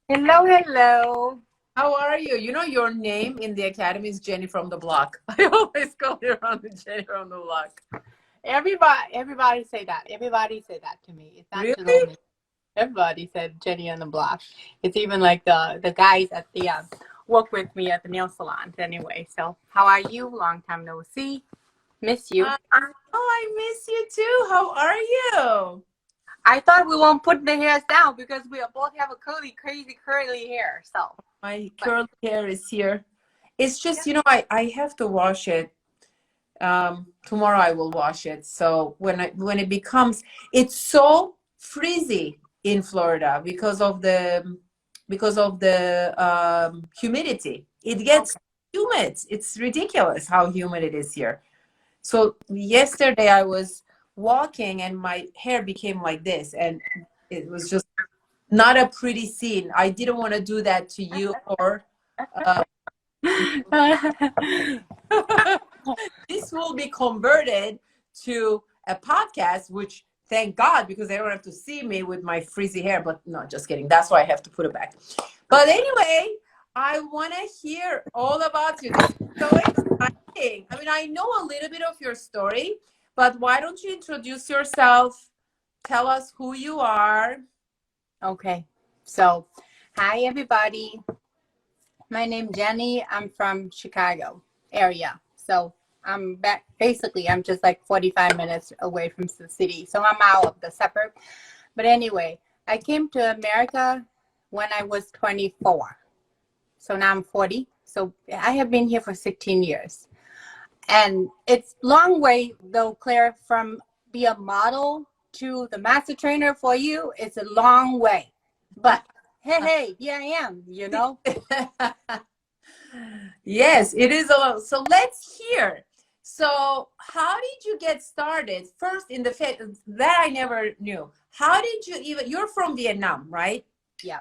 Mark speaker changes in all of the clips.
Speaker 1: Hello, hello.
Speaker 2: How are you? You know your name in the academy is Jenny from the block. I always call you around the Jenny from the block.
Speaker 1: Everybody say that. Everybody say that to me. It's not just
Speaker 2: Really?
Speaker 1: only. Everybody said Jenny on the block. It's even like the guys at the work with me at the nail salons. Anyway, so how are you? Long time no see. Miss you.
Speaker 2: Oh, I miss you too. How are you?
Speaker 1: I thought we won't put the hairs down because we both have a crazy curly hair. So,
Speaker 2: My
Speaker 1: but
Speaker 2: curly hair is here. It's
Speaker 1: yeah.
Speaker 2: just, I have to wash it. Tomorrow I will wash it. So when it becomes, it's so frizzy in Florida because of the humidity. It gets
Speaker 1: Okay.
Speaker 2: humid. It's ridiculous how humid it is here. So yesterday I was walking and my hair became like this, and it was just not a pretty scene. I didn't want to do that to you or uh, this will be converted to a podcast, which thank God, because they don't have to see me with my frizzy hair. But no, just kidding. That's why I have to put it back. But anyway, I want to hear all about you. This is so exciting. I mean, I know a little bit of your story, but why don't you introduce yourself? Tell us who you are.
Speaker 1: Okay. So, hi everybody. My name Jenny. I'm from Chicago area. So I'm back. Basically, I'm just like 45 minutes away from the city. So I'm out of the suburb. But anyway, I came to America when I was 24. So now I'm 40. So I have been here for 16 years. And it's long way though, Claire, from be a model to the master trainer for you. It's a long way. But hey, here I am.
Speaker 2: Yes, it is a lot. So let's hear. So, how did you get started? First, in the that I never knew. How did you even? You're from Vietnam, right?
Speaker 1: Yeah.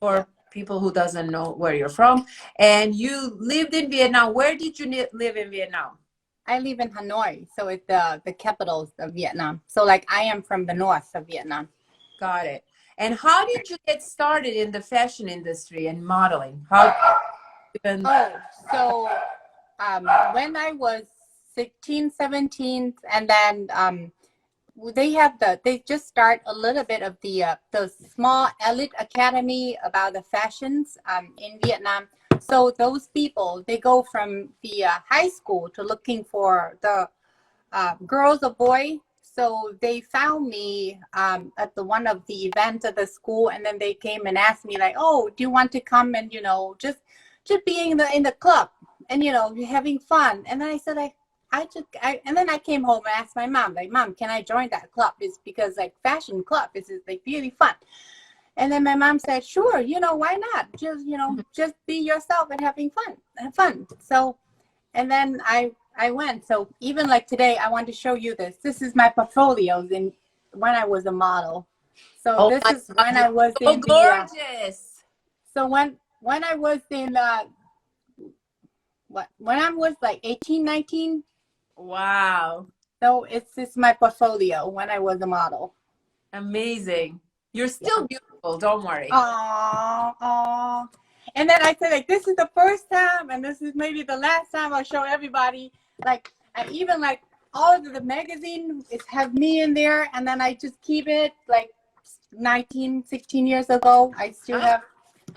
Speaker 2: For people who doesn't know where you're from, and you lived in Vietnam. Where did you live in Vietnam?
Speaker 1: I live in Hanoi, so it's the capital of Vietnam. So like I am from the north of Vietnam.
Speaker 2: Got it. And how did you get started in the fashion industry and modeling? How even?
Speaker 1: Oh, so when I was 16, 17, and then they just start a little bit of the small elite academy about the fashions in Vietnam. So those people they go from the high school to looking for the girls or boy. So they found me at the one of the events at the school, and then they came and asked me like, "Oh, do you want to come and just be in the club and having fun?" And then I said like, and then I came home and asked my mom like, "Mom, can I join that club?" It's because like fashion club is like really fun. And then my mom said, "Sure, why not? Just be yourself and have fun." So and then I went. So even like today, I want to show you this. This is my portfolios in when I was a model. So
Speaker 2: Oh
Speaker 1: this
Speaker 2: my
Speaker 1: is
Speaker 2: God,
Speaker 1: when
Speaker 2: you're
Speaker 1: I was
Speaker 2: so
Speaker 1: in the.
Speaker 2: gorgeous.
Speaker 1: So when I was in when I was like 18, 19.
Speaker 2: Wow.
Speaker 1: So it's my portfolio when I was a model.
Speaker 2: Amazing. You're
Speaker 1: Yeah.
Speaker 2: still beautiful. Don't worry.
Speaker 1: Aww. And then I said, like, this is the first time, and this is maybe the last time I'll show everybody. Like, I even like all of the magazine is have me in there, and then I just keep it like 19, 16 years ago.
Speaker 2: Huh?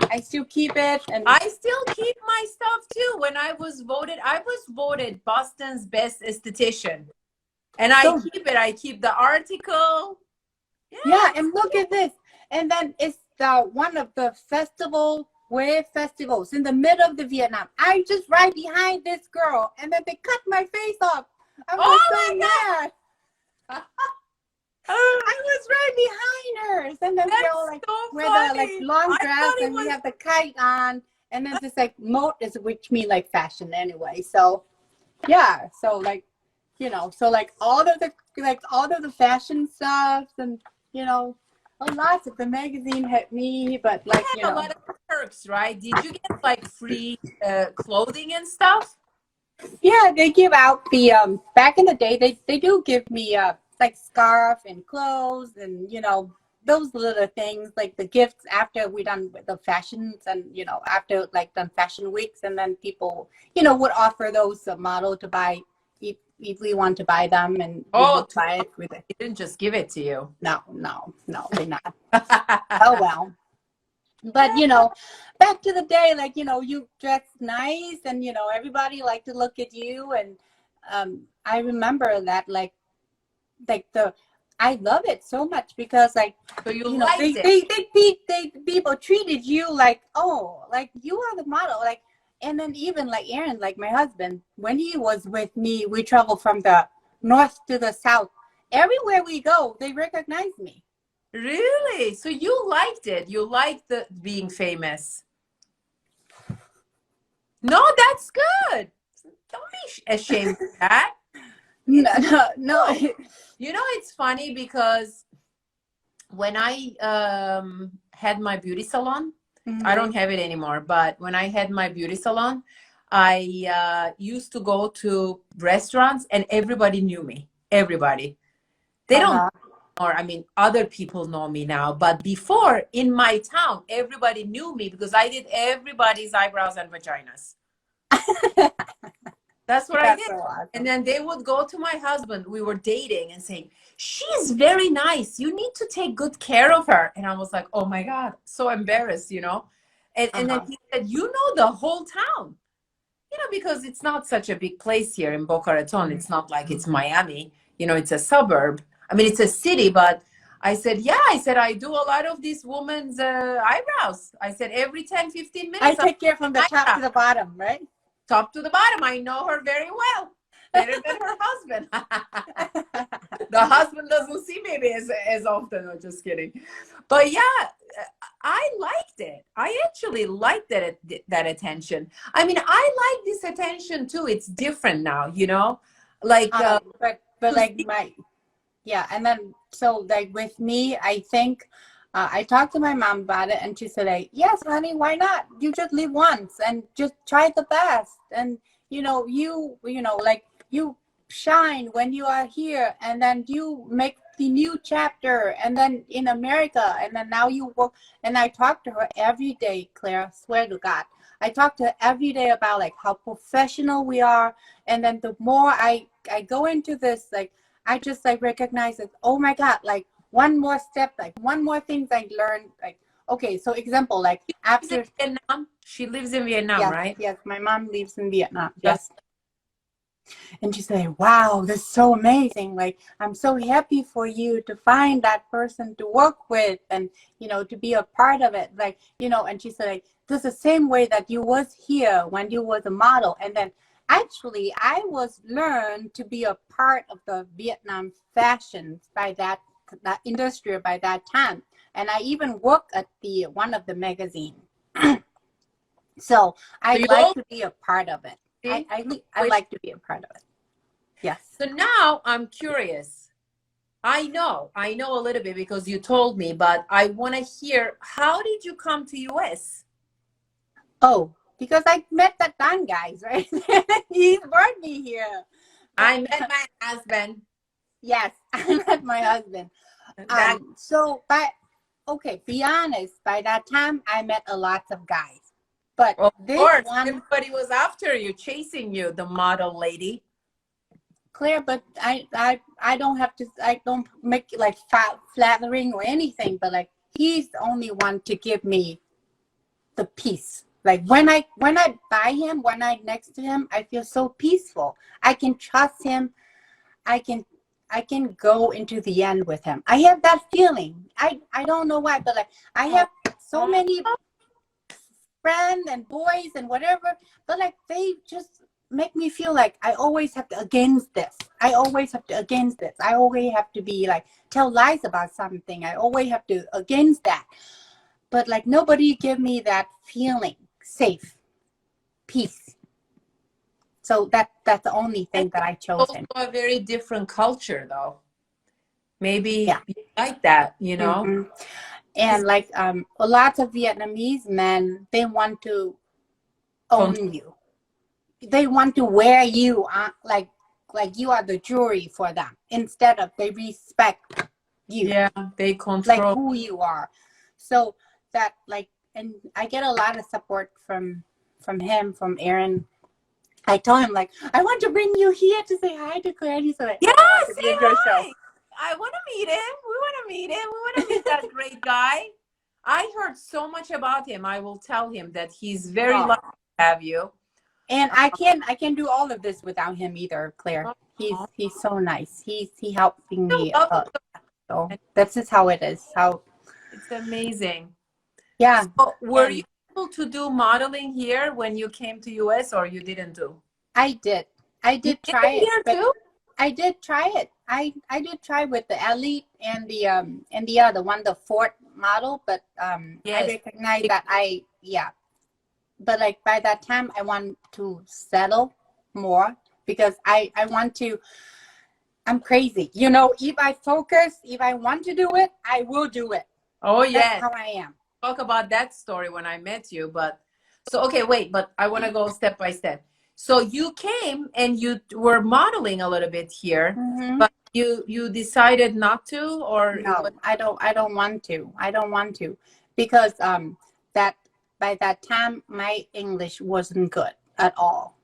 Speaker 1: I still keep it, and
Speaker 2: I still keep my stuff too. When I was voted Boston's best esthetician. And I
Speaker 1: so
Speaker 2: keep it. I keep the article.
Speaker 1: yeah,
Speaker 2: Yes.
Speaker 1: and look at this. And then it's the one of the festivals in the middle of the Vietnam. I just right behind this girl, and then they cut my face off. I was
Speaker 2: Oh
Speaker 1: so
Speaker 2: my
Speaker 1: mad.
Speaker 2: God.
Speaker 1: I was right behind her. And then we all
Speaker 2: That's
Speaker 1: like
Speaker 2: so
Speaker 1: wear the like
Speaker 2: funny.
Speaker 1: long
Speaker 2: I
Speaker 1: dress,
Speaker 2: thought it
Speaker 1: and we
Speaker 2: was
Speaker 1: have the kite on, and then just like mode is which mean like fashion anyway. So yeah, so like so like all of the fashion stuff, and a lot of the magazine had me, but like
Speaker 2: had a lot of perks, right? Did you get like free clothing and stuff?
Speaker 1: yeah, they give out the back in the day they do give me like scarf and clothes and those little things, like the gifts after we done with the fashions, and after like done fashion weeks, and then people would offer those model to buy if we want to buy them, and we would buy it with it.
Speaker 2: They didn't just give it to you.
Speaker 1: No, they're not. Oh well. But back to the day, like you dress nice, and everybody like to look at you, and I remember that like I love it so much because like
Speaker 2: so liked it.
Speaker 1: They people treated you like, oh, like you are the model, like. And then even like Aaron, like my husband, when he was with me, we traveled from the north to the south. Everywhere we go, they recognize me.
Speaker 2: Really? So you liked it? You liked the being famous? No, that's good. Don't be ashamed of that.
Speaker 1: No.
Speaker 2: It's funny because when I had my beauty salon, I don't have it anymore, but when I had my beauty salon, I used to go to restaurants and everybody knew me. Everybody. They don't, or I mean, other people know me now, but before in my town, everybody knew me because I did everybody's eyebrows and vaginas. That's what I did. So awesome. And then they would go to my husband. We were dating and saying, she's very nice. You need to take good care of her. And I was like, oh my God, so embarrassed, And then he said, you know the whole town, because it's not such a big place here in Boca Raton. It's not like it's Miami, it's a suburb. I mean, it's a city, but I said, yeah, I do a lot of this woman's eyebrows. I said, every 10, 15 minutes.
Speaker 1: I take care from the top to the bottom, right?
Speaker 2: Top to the bottom. I know her very well. Better than her husband. The husband doesn't see me as often. I'm just kidding. But yeah, I liked it. I actually liked that attention. I mean, I like this attention too. It's different now, Like,
Speaker 1: but like and then so like with me, I think I talked to my mom about it, and she said, like, yes, honey, why not? You just live once and just try the best. And, like you shine when you are here, and then you make the new chapter, and then in America, and then now you work. And I talk to her every day, Claire, swear to God. I talk to her every day about like how professional we are. And then the more I go into this, like, I just like recognize it. Oh my God, like, one more step, like one more thing I learned, like, okay, so example, like after
Speaker 2: Vietnam, she lives in Vietnam,
Speaker 1: yes,
Speaker 2: right?
Speaker 1: Yes, my mom lives in Vietnam. Yes. And she said, wow, this is so amazing. Like, I'm so happy for you to find that person to work with and, to be a part of it. Like, and she said, like, this is the same way that you was here when you was a model. And then actually I was learned to be a part of the Vietnam fashions by that industry by that time, and I even worked at one of the magazine. So I like to be a part of it. I like to be a part of it. Yes.
Speaker 2: So now I'm curious. I know a little bit because you told me, but I want to hear, how did you come to US?
Speaker 1: Oh, because I met that Dan guys, right? He brought me here.
Speaker 2: I met my husband.
Speaker 1: Yes, I met my husband. Be honest, by that time I met a lot of guys. But
Speaker 2: of course, everybody was after you, chasing you, the model lady.
Speaker 1: Claire, but I don't have to, I don't make it like flattering or anything, but like he's the only one to give me the peace. Like when I buy him, when I'm next to him, I feel so peaceful. I can trust him. I can go into the end with him. I have that feeling. I don't know why, but like I have so many friends and boys and whatever, but like they just make me feel like I always have to against this. I always have to be like tell lies about something. I always have to against that. But like nobody give me that feeling safe, peace. So that's the only thing that I chose him.
Speaker 2: Also a very different culture, though. Maybe you like that,
Speaker 1: Mm-hmm. And like a lot of Vietnamese men, they want to own you. They want to wear you like you are the jewelry for them, instead of they respect you.
Speaker 2: Yeah, they
Speaker 1: Like
Speaker 2: control.
Speaker 1: who you are. So that like, and I get a lot of support from him, from Aaron. I told him like, I want to bring you here to say hi to Claire. And he's like,
Speaker 2: Yeah,
Speaker 1: I don't want to be
Speaker 2: say
Speaker 1: in your show.
Speaker 2: hi. I want to meet him. We want to meet him. We want to meet that great guy. I heard so much about him. I will tell him that he's very
Speaker 1: Oh.
Speaker 2: lucky to have you.
Speaker 1: And I can't do all of this without him either, Claire. He's so nice. He helping me. So that's just how it is. How
Speaker 2: It's amazing.
Speaker 1: yeah.
Speaker 2: So were
Speaker 1: And
Speaker 2: you able to do modeling here when you came to US, or you didn't do?
Speaker 1: I did
Speaker 2: You did
Speaker 1: try
Speaker 2: it
Speaker 1: it,
Speaker 2: here
Speaker 1: but
Speaker 2: too?
Speaker 1: I did try it. I did try with the Elite and the other one, the Ford model, but I
Speaker 2: Yes.
Speaker 1: recognize that but like by that time I want to settle more because I want to. I'm crazy. You know, if I focus, if I want to do it, I will do it.
Speaker 2: Oh,
Speaker 1: That's
Speaker 2: yes.
Speaker 1: how I am.
Speaker 2: Talk about that story when I met you. But so, okay, wait, but I want to go step by step. So you came and you were modeling a little bit here,
Speaker 1: Mm-hmm.
Speaker 2: but you decided not to, or it
Speaker 1: No,
Speaker 2: was,
Speaker 1: I don't want to. I don't want to because that by that time my English wasn't good at all.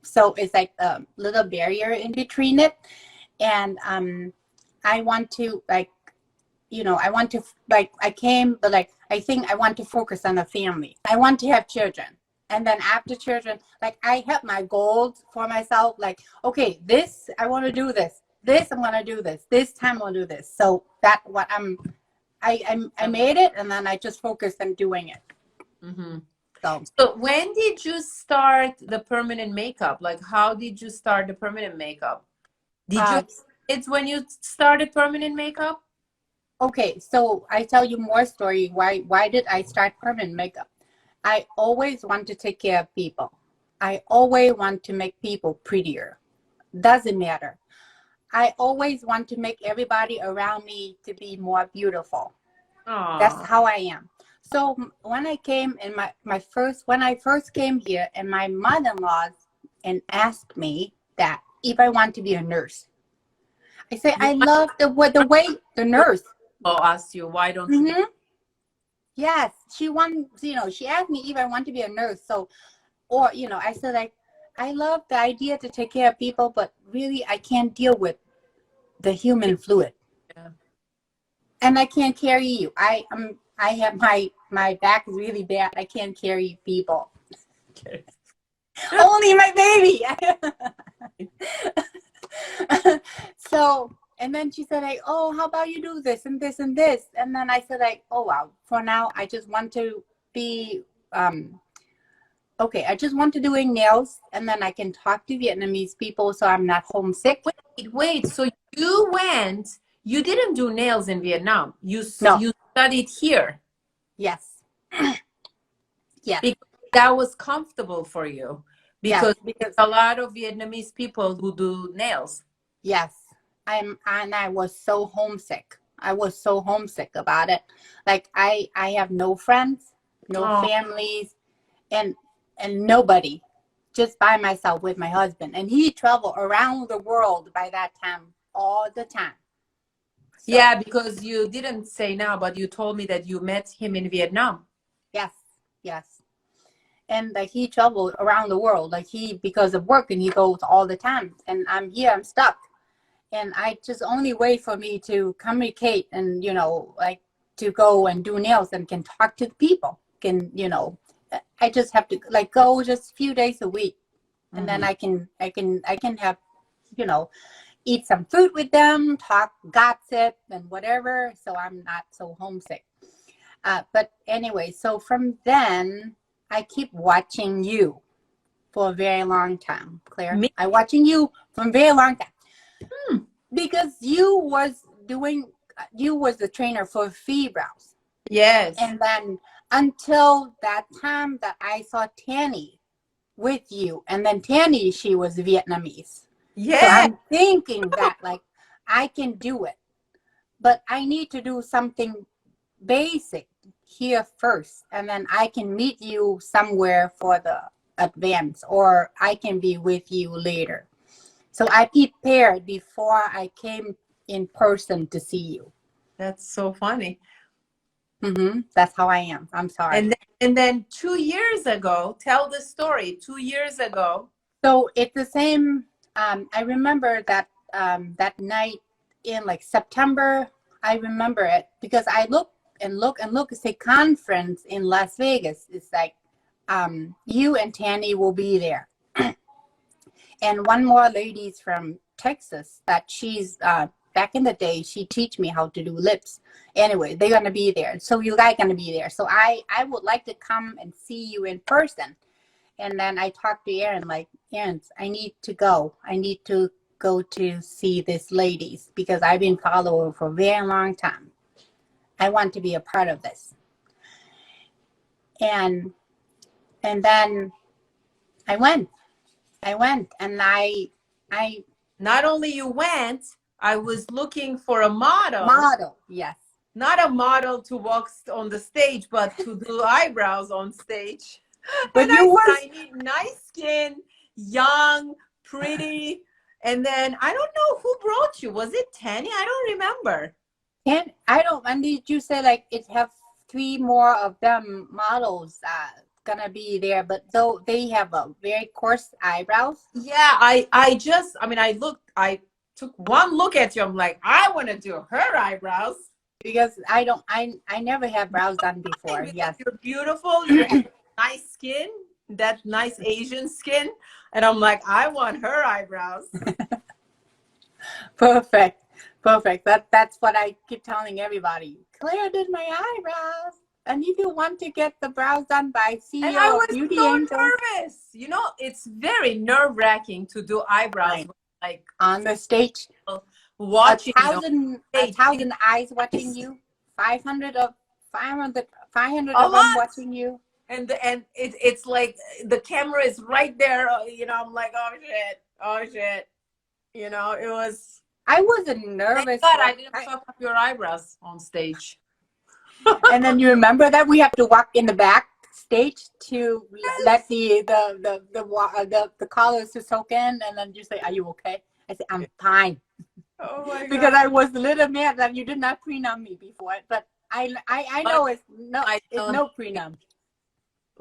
Speaker 1: So it's like a little barrier in between it, and I want to like, you know, I want to like, I came, but like I think I want to focus on the family. I want to have children. And then after children, like I have my goals for myself, like, okay, this, I want to do this. This, I'm going to do this. This time I'll do this. So that what I made it, and then I just focused on doing it.
Speaker 2: Mhm.
Speaker 1: So
Speaker 2: So when did you start the permanent makeup? Like, how did you start the permanent makeup? Did you, it's when you started permanent makeup?
Speaker 1: okay, so I tell you more story. Why did I start permanent makeup? I always want to take care of people. I always want to make people prettier. Doesn't matter. I always want to make everybody around me to be more beautiful. That's
Speaker 2: Aww.
Speaker 1: how I am. So when I came in when I first came here, and my mother-in-law and asked me that if I want to be a nurse, I say I love the way the nurse.
Speaker 2: I'll ask you, why don't you be?
Speaker 1: Mm-hmm. Yes, she wants, you know, she asked me if I want to be a nurse. So, or, you know, I said, like, I love the idea to take care of people, but really I can't deal with the human fluid.
Speaker 2: Yeah.
Speaker 1: And I can't carry you. I have my back is really bad. I can't carry people.
Speaker 2: Okay.
Speaker 1: Only my baby. So, and then she said, like, oh, how about you do this and this and this? And then I said, like, oh, wow, for now, I just want to be, okay, I just want to doing nails, and then I can talk to Vietnamese people so I'm not homesick.
Speaker 2: Wait. So you didn't do nails in Vietnam. You
Speaker 1: No.
Speaker 2: studied here.
Speaker 1: Yes. Yes.
Speaker 2: Because that was comfortable for you.
Speaker 1: Yes,
Speaker 2: Because a lot of Vietnamese people who do nails.
Speaker 1: yes. And I was so homesick. I was so homesick about it. Like I have no friends, no families, and nobody. Just by myself with my husband. And he traveled around the world by that time, all the time. So,
Speaker 2: yeah, because you didn't say now, but you told me that you met him in Vietnam.
Speaker 1: yes, yes. And like he traveled around the world, like because of work, and he goes all the time. And I'm here, I'm stuck. And I just only way for me to communicate and, you know, like to go and do nails and can talk to the people. Can, you know, I just have to like go just a few days a week. And then I can have, you know, eat some food with them, talk gossip and whatever. So I'm not so homesick. But anyway, so from then I keep watching you for a very long time, Claire.
Speaker 2: Me?
Speaker 1: I watching you for a very long time. Because you was the trainer for Febrows.
Speaker 2: Yes.
Speaker 1: And then until that time that I saw Tanny with you, and then Tanny, she was Vietnamese.
Speaker 2: Yeah.
Speaker 1: So I'm thinking that like I can do it, but I need to do something basic here first, and then I can meet you somewhere for the advance, or I can be with you later. So I prepared before I came in person to see you.
Speaker 2: That's so funny.
Speaker 1: That's how I am. I'm sorry.
Speaker 2: And then 2 years ago, tell the story. 2 years ago.
Speaker 1: So it's the same. I remember that that night in like September. I remember it because I look and look and look. It's a conference in Las Vegas. It's like you and Tanny will be there, and one more lady's from Texas that she's back in the day she teach me how to do lips. Anyway, they're gonna be there. So you guys gonna be there. So I would like to come and see you in person. And then I talked to Erin, like, Erin, I need to go. I need to go to see these ladies because I've been following for a very long time. I want to be a part of this. And then I went. And I
Speaker 2: not only you went, I was looking for a model.
Speaker 1: Model, yes.
Speaker 2: Not a model to walk on the stage, but to do eyebrows on stage.
Speaker 1: But
Speaker 2: I need nice skin, young, pretty. And then I don't know who brought you. Was it Tanny? I don't remember.
Speaker 1: And did you say like it have 3 more of them models gonna be there, but though they have a very coarse eyebrows?
Speaker 2: Yeah, I took one look at you. I'm like, I want to do her eyebrows.
Speaker 1: Because I never have brows done before. Yes.
Speaker 2: You're beautiful. You have nice skin, that nice Asian skin. And I'm like, I want her eyebrows.
Speaker 1: Perfect. That's what I keep telling everybody. Claire did my eyebrows. And if you want to get the brows done by CEO
Speaker 2: and I was
Speaker 1: Beauty
Speaker 2: so
Speaker 1: Angel,
Speaker 2: nervous. You know, it's very nerve-wracking to do eyebrows like
Speaker 1: on the stage.
Speaker 2: Watching
Speaker 1: 1,000 eyes watching you. 500 of them watching you.
Speaker 2: And it's like the camera is right there. You know, I'm like, oh shit. You know, it was.
Speaker 1: I wasn't nervous.
Speaker 2: Thank God I didn't fuck up your eyebrows on stage.
Speaker 1: And then you remember that we have to walk in the back stage to let the colors to soak in, and then you say, "Are you okay?" I said, "I'm fine."
Speaker 2: Oh my God.
Speaker 1: Because I was a little mad that you did not prenup me before, but I know it's no prenup.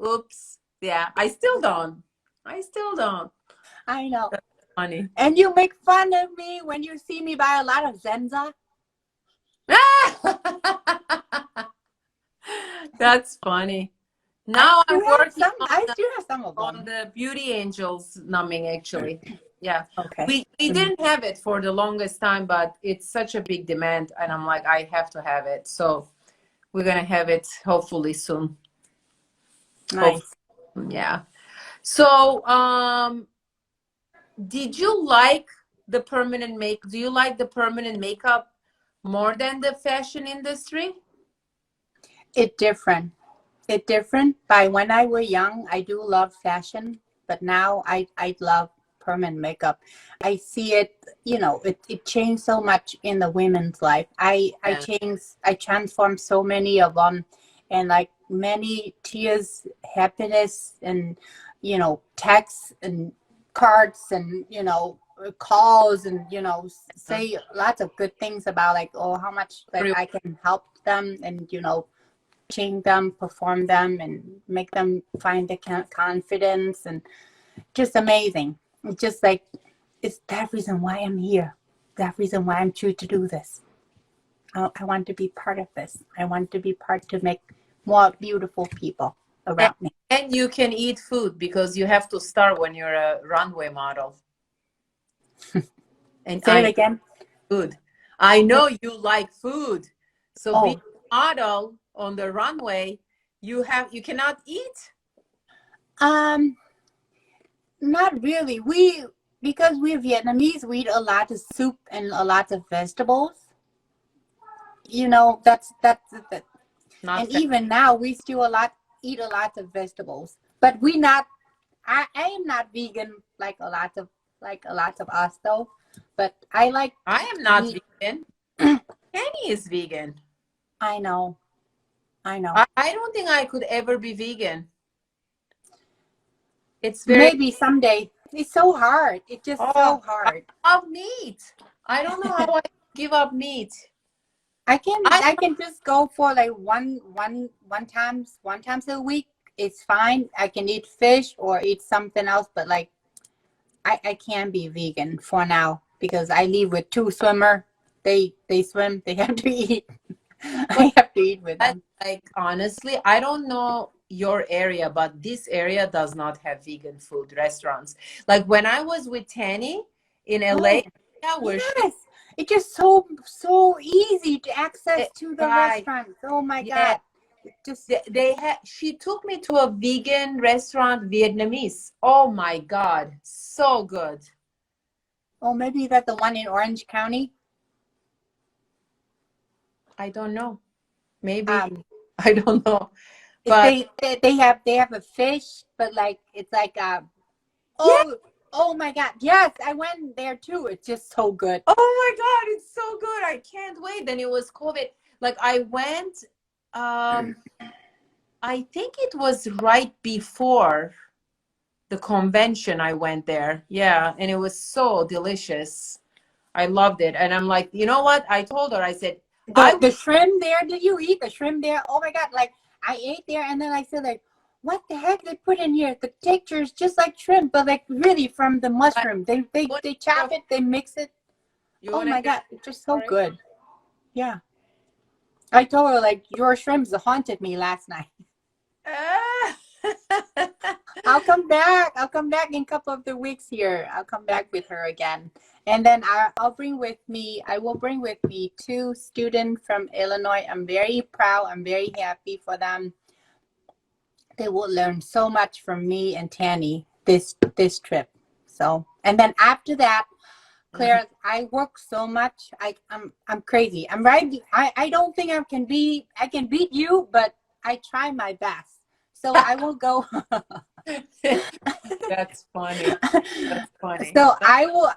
Speaker 2: Oops. Yeah, I still don't.
Speaker 1: I know.
Speaker 2: That's funny.
Speaker 1: And you make fun of me when you see me buy a lot of Zenza.
Speaker 2: That's funny. Now I'm working
Speaker 1: I still have some of them.
Speaker 2: on the Beauty Angels numbing, actually. Yeah.
Speaker 1: Okay.
Speaker 2: We didn't have it for the longest time, but it's such a big demand, and I'm like, I have to have it. So we're gonna have it hopefully soon.
Speaker 1: Nice.
Speaker 2: Yeah. So did you like the permanent do you like the permanent makeup more than the fashion industry?
Speaker 1: It's different. By when I was young, I do love fashion, but now I love permanent makeup. I see it, you know, it changed so much in the women's life. I transformed so many of them, and like many tears, happiness, and, you know, texts and cards and, you know, calls, and, you know, say lots of good things about like, oh, how much like I can help them, and, you know, change them, perform them, and make them find the confidence, and just amazing. It's just like, it's that reason why I'm here. That reason why I'm choosing to do this. I want to be part of this. I want to be part to make more beautiful people around me.
Speaker 2: And you can eat food because you have to start when you're a runway model. And
Speaker 1: say it again.
Speaker 2: Food. I know you like food. So being a model on the runway, you cannot eat?
Speaker 1: Not really. Because we're Vietnamese, we eat a lot of soup and a lot of vegetables. You know, that's and even now we still eat a lot of vegetables. But I am not vegan like a lot of us though. But I
Speaker 2: am not vegan. Kenny is vegan.
Speaker 1: I know.
Speaker 2: I don't think I could ever be vegan. It's
Speaker 1: maybe someday. It's so hard. It's just so hard.
Speaker 2: I love meat. I don't know how I give up meat.
Speaker 1: I can just go for like one times a week. It's fine. I can eat fish or eat something else, but like I can be vegan for now because I live with two swimmer. They swim. They have to eat. I have to eat with them.
Speaker 2: Like honestly, I don't know your area, but this area does not have vegan food restaurants. Like when I was with Tanny in LA,
Speaker 1: Oh,
Speaker 2: yeah, where she
Speaker 1: yes. It's just so easy to access to the
Speaker 2: right,
Speaker 1: restaurants. Oh my
Speaker 2: yeah,
Speaker 1: God. It just
Speaker 2: they had. She took me to a vegan restaurant, Vietnamese. Oh my God, so good.
Speaker 1: oh, maybe that's the one in Orange County.
Speaker 2: I don't know, maybe
Speaker 1: Um,
Speaker 2: I don't know,
Speaker 1: if
Speaker 2: but
Speaker 1: they have a fish, but like it's like
Speaker 2: yeah.
Speaker 1: oh oh my God, yes, I went there too. It's just so good.
Speaker 2: Oh my God, it's so good. I can't wait. Then it was COVID. Like I went, um, I think it was right before the convention I went there. Yeah, and it was so delicious. I loved it. And I'm like, you know what? I told her, I said, I
Speaker 1: The shrimp there, did you eat the shrimp there? Oh my God, like I ate there and then I said like, what the heck they put in here? The texture is just like shrimp, but like really from the
Speaker 2: I-
Speaker 1: mushroom. They chop it, they mix it.
Speaker 2: you
Speaker 1: Oh
Speaker 2: want to
Speaker 1: my
Speaker 2: hear
Speaker 1: God, it's just
Speaker 2: a
Speaker 1: so
Speaker 2: story?
Speaker 1: good. Yeah. I told her like your shrimps haunted me last night.
Speaker 2: Ah.
Speaker 1: I'll come back. I'll come back in a couple of the weeks here. I'll come back with her again. And then I'll bring with me, I will bring with me two students from Illinois. I'm very proud. I'm very happy for them. They will learn so much from me and Tanny this trip. So, and then after that,
Speaker 2: Mhm.
Speaker 1: Claire, I work so much. I'm crazy. I'm right. I don't think I can beat you, but I try my best. So I will go.
Speaker 2: That's funny. That's funny.
Speaker 1: So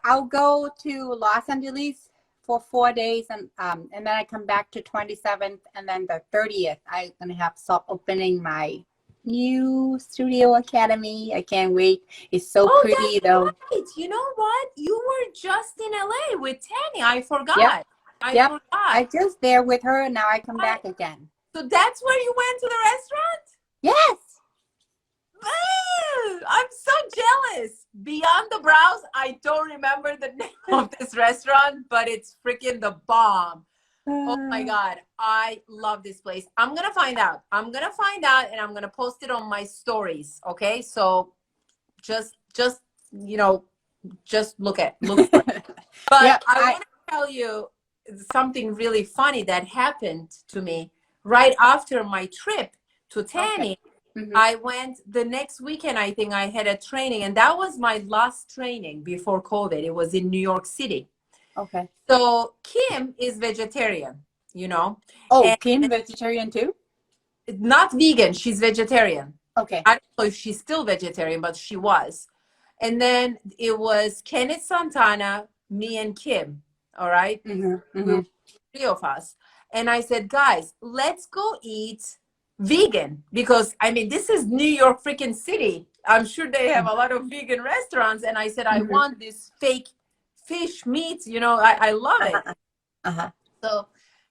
Speaker 1: I'll go to Los Angeles for 4 days and then I come back to 27th and then the 30th I'm gonna have soft opening my new studio academy. I can't wait. It's so
Speaker 2: Oh,
Speaker 1: pretty
Speaker 2: that's
Speaker 1: though.
Speaker 2: right. You know what? You were just in LA with Tanny. I
Speaker 1: Yep,
Speaker 2: forgot. I
Speaker 1: yep. I
Speaker 2: forgot.
Speaker 1: just there with her. Now I come
Speaker 2: What?
Speaker 1: back again.
Speaker 2: So that's where you went to the restaurant?
Speaker 1: Yes.
Speaker 2: Ooh, I'm so jealous. Beyond the Brows, I don't remember the name of this restaurant, but it's freaking the bomb. Oh my God, I love this place. I'm gonna find out. I'm gonna find out and I'm gonna post it on my stories. Okay. So just you know, just look for it. But
Speaker 1: Yep.
Speaker 2: I want to tell you something really funny that happened to me right after my trip to
Speaker 1: Okay.
Speaker 2: Tanny.
Speaker 1: Hmm.
Speaker 2: I went the next weekend, I think I had a training, and that was my last training before COVID. It was in New York City.
Speaker 1: Okay.
Speaker 2: So Kim is vegetarian, you know,
Speaker 1: Oh,
Speaker 2: and
Speaker 1: Kim vegetarian too?
Speaker 2: not vegan. She's vegetarian.
Speaker 1: Okay.
Speaker 2: I don't know if she's still vegetarian, but she was. And then it was Kenneth Santana, me, and Kim. All right.
Speaker 1: Hmm.
Speaker 2: We
Speaker 1: Hmm.
Speaker 2: were three of us. And I said, guys, let's go eat vegan because I mean, this is New York freaking city. I'm sure they have a lot of vegan restaurants. And I said, I
Speaker 1: Hmm.
Speaker 2: want this fake fish meat. You know, I love it.
Speaker 1: Uh-huh. Uh-huh.
Speaker 2: So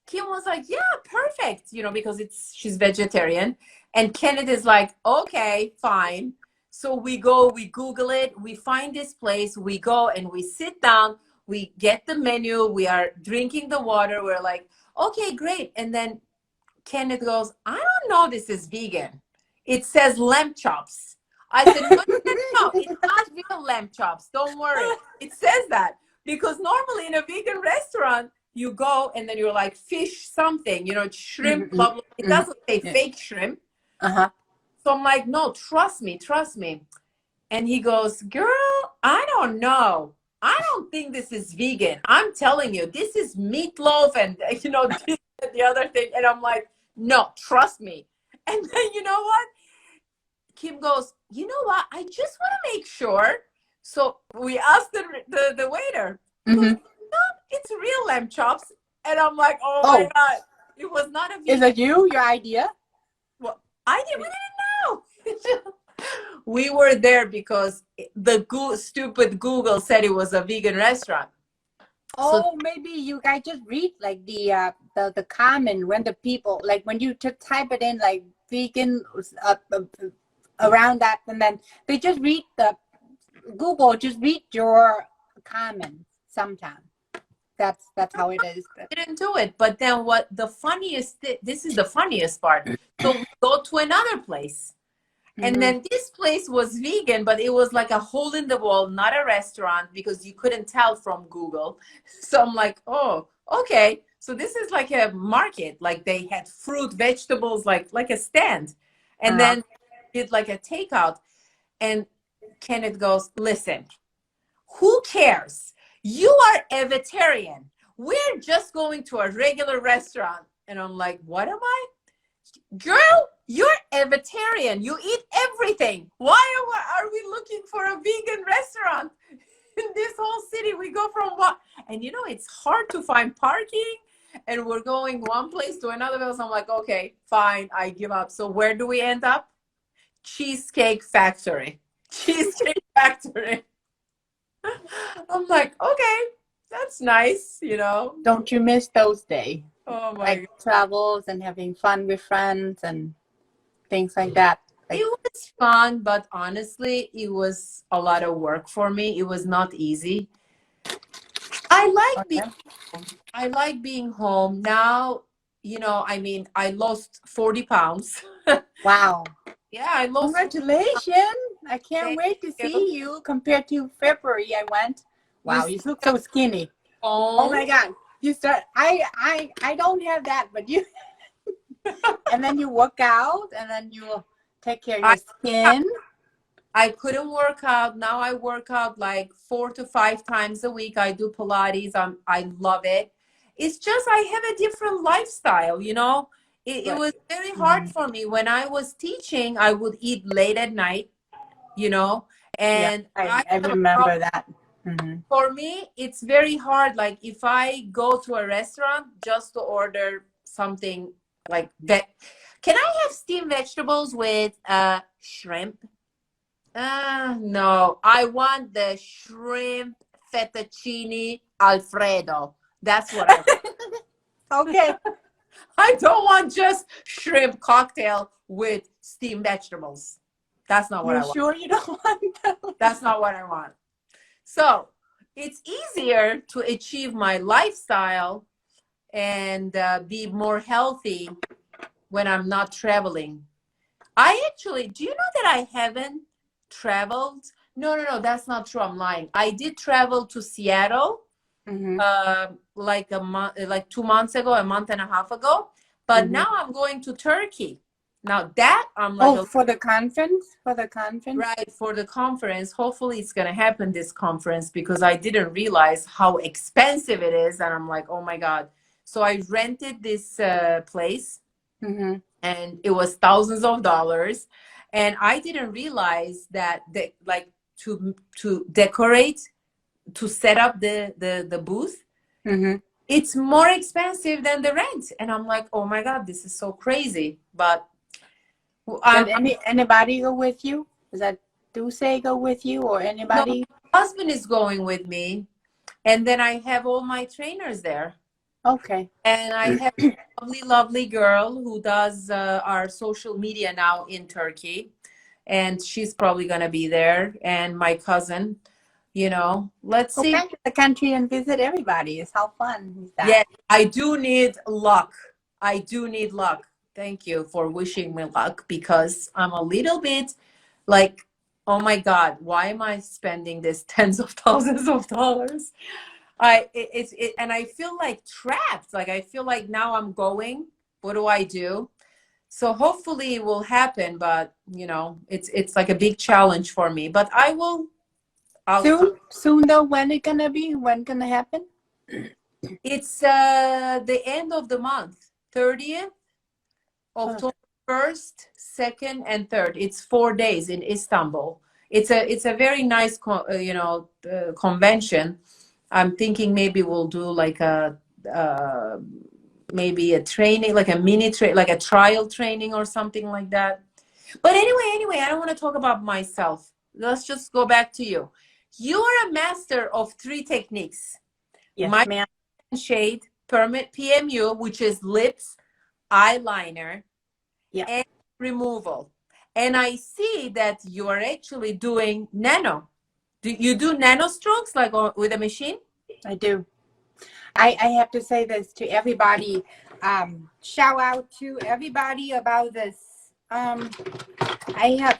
Speaker 2: Kim was like, yeah, perfect, you know, because she's vegetarian. And Kenneth is like, okay, fine. So we go, we Google it, we find this place, we go and we sit down, we get the menu, we are drinking the water, we're like, okay, great. And then Kenneth goes, I don't know this is vegan. It says lamb chops. I said, no, no, no, no, it's not real lamb chops. Don't worry. It says that because normally in a vegan restaurant, you go and then you're like fish something, you know, shrimp,
Speaker 1: Mhm,
Speaker 2: blah, blah. It
Speaker 1: mhm.
Speaker 2: doesn't say
Speaker 1: Yeah.
Speaker 2: fake shrimp.
Speaker 1: Uh-huh.
Speaker 2: So I'm like, no, trust me, trust me. And he goes, girl, I don't know. I don't think this is vegan. I'm telling you, this is meatloaf and, you know, this and the other thing. And I'm like, no, trust me. And then, you know what? Kim goes, you know what? I just want to make sure. So we asked the waiter. He goes,
Speaker 1: Hmm.
Speaker 2: no, it's real lamb chops. And I'm like, oh my
Speaker 1: Oh,
Speaker 2: God, it was not a
Speaker 1: is
Speaker 2: vegan.
Speaker 1: it your idea?
Speaker 2: Well, we didn't know. We were there because the stupid Google said it was a vegan restaurant.
Speaker 1: Oh, maybe you guys just read like the comment when the people like when you just type it in like vegan around that, and then they just read the Google just read your comments sometimes. That's how it is.
Speaker 2: Didn't do it. But then what the funniest, this is the funniest part. So we go to another place. And then this place was vegan, but it was like a hole in the wall, not a restaurant, because you couldn't tell from Google. So I'm like, oh, okay. So this is like a market. Like they had fruit, vegetables, like a stand. And then did like a takeout. And Kenneth goes, listen, who cares? You are a vegetarian. We're just going to a regular restaurant. And I'm like, what am I? Girl, you're a vegetarian. You eat everything. Why are we looking for a vegan restaurant in this whole city? We go from what? And you know, it's hard to find parking. And we're going one place to another place. I'm like, okay, fine, I give up. So where do we end up? Cheesecake Factory. Cheesecake Factory. I'm like, okay, that's nice, you know.
Speaker 1: Don't you miss those days?
Speaker 2: Oh my
Speaker 1: like
Speaker 2: God.
Speaker 1: Travels and having fun with friends and things like that. Like,
Speaker 2: It was fun, but honestly, it was a lot of work for me. It was not easy.
Speaker 1: okay.
Speaker 2: I like being home now. You know, I mean, I lost 40 pounds.
Speaker 1: Wow.
Speaker 2: Yeah, I lost.
Speaker 1: Congratulations. I can't
Speaker 2: Thank
Speaker 1: wait to
Speaker 2: you.
Speaker 1: see you compared to February I went. Wow, you look so skinny. Oh
Speaker 2: Oh
Speaker 1: my God. You start I don't have that, but you and then you work out and then you take care of your skin.
Speaker 2: I couldn't work out. Now I work out like 4 to 5 times a week. I do Pilates. I love it. It's just I have a different lifestyle, you know. It was very hard for me. When I was teaching, I would eat late at night, you know,
Speaker 1: Yeah,
Speaker 2: and
Speaker 1: I
Speaker 2: have a
Speaker 1: remember
Speaker 2: problem.
Speaker 1: that.
Speaker 2: For me, it's very hard. Like if I go to a restaurant just to order something like that, can I have steamed vegetables with shrimp? No, I want the shrimp fettuccine Alfredo. That's what I want.
Speaker 1: Okay.
Speaker 2: I don't want just shrimp cocktail with steamed vegetables. That's not what
Speaker 1: You
Speaker 2: I want.
Speaker 1: sure you don't want that?
Speaker 2: That's not what I want. So it's easier to achieve my lifestyle and be more healthy when I'm not traveling. I actually, do you know that I haven't traveled? No, that's not true. I'm lying. I did travel to Seattle like a month, like 2 months ago, a month and a half ago. But now I'm going to Turkey. Now that I'm like,
Speaker 1: for the conference? For the conference?
Speaker 2: right, for the conference. Hopefully it's going to happen, this conference, because I didn't realize how expensive it is. And I'm like, oh my God. So I rented this place. And it was thousands of dollars, and I didn't realize that like to decorate, to set up the booth, it's more expensive than the rent. And I'm like, oh my God, this is so crazy. But
Speaker 1: Did anybody go with you? Is that Dulce go with you or
Speaker 2: no,
Speaker 1: anybody?
Speaker 2: my husband is going with me, and then I have all my trainers there.
Speaker 1: Okay.
Speaker 2: And I have a lovely girl who does our social media now in Turkey. And she's probably going to be there. And my cousin, you know, let's
Speaker 1: Go
Speaker 2: see.
Speaker 1: back to the country and visit everybody. It's how fun is that?
Speaker 2: Yes, I do need luck. I do need luck. Thank you for wishing me luck, because I'm a little bit like, oh my God, why am I spending this tens of thousands of dollars? And I feel like trapped. Like I feel like now I'm going. What do I do? So hopefully it will happen, but you know, it's like a big challenge for me. But I will.
Speaker 1: Soon though, when it gonna be? When gonna happen?
Speaker 2: It's the end of the month, 30th, October 1st, 2nd, and 3rd. It's 4 days in Istanbul. It's a very nice convention. I'm thinking maybe we'll do like a maybe a training, like a like a trial training or something like that. But anyway, I don't want to talk about myself. Let's just go back to you. You are a master of 3 techniques.
Speaker 1: Yes, ma'am.
Speaker 2: shade permanent PMU, which is lips, eyeliner,
Speaker 1: Yeah,
Speaker 2: and removal. And I see that you are actually doing nano. Do you do nano strokes like with a machine?
Speaker 1: I do. I have to say this to everybody. Shout out to everybody about this. I have.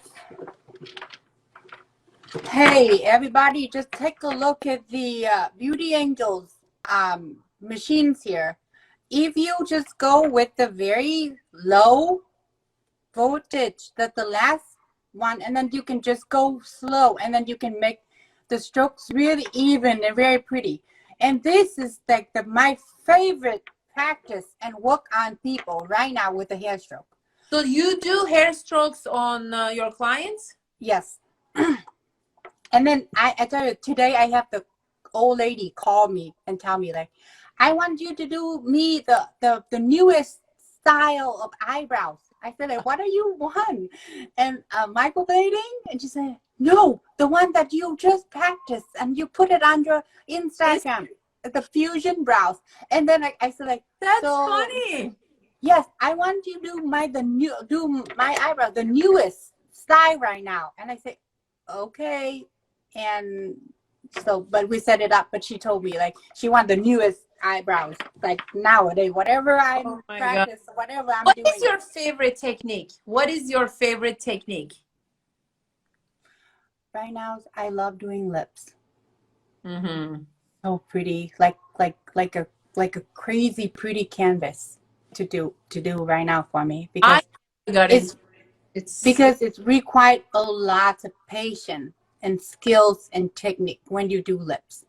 Speaker 1: Hey, everybody, just take a look at the Beauty Angels machines here. If you just go with the very low voltage, that the last one, and then you can just go slow, and then you can make the strokes really even and very pretty. And this is like my favorite practice and work on people right now with the hair stroke.
Speaker 2: So you do hair strokes on your clients?
Speaker 1: Yes. And then I tell you, today I have the old lady call me and tell me like, I want you to do me the newest style of eyebrows. I said like, what do you want? And microblading? And she said, no, the one that you just practiced and you put it on your Instagram, the fusion brows. And then I said like,
Speaker 2: that's
Speaker 1: so,
Speaker 2: funny.
Speaker 1: Yes, I want you to do my eyebrow, the newest style right now. And I said, okay. And so, but we set it up, but she told me like she want the newest eyebrows, like nowadays, whatever I practice, whatever I'm doing.
Speaker 2: What is your favorite technique? What is your favorite technique?
Speaker 1: Right now, I love doing lips.
Speaker 2: Mm-hmm.
Speaker 1: So pretty, like a crazy pretty canvas to do right now for me, because it's required a lot of patience and skills and technique when you do lips,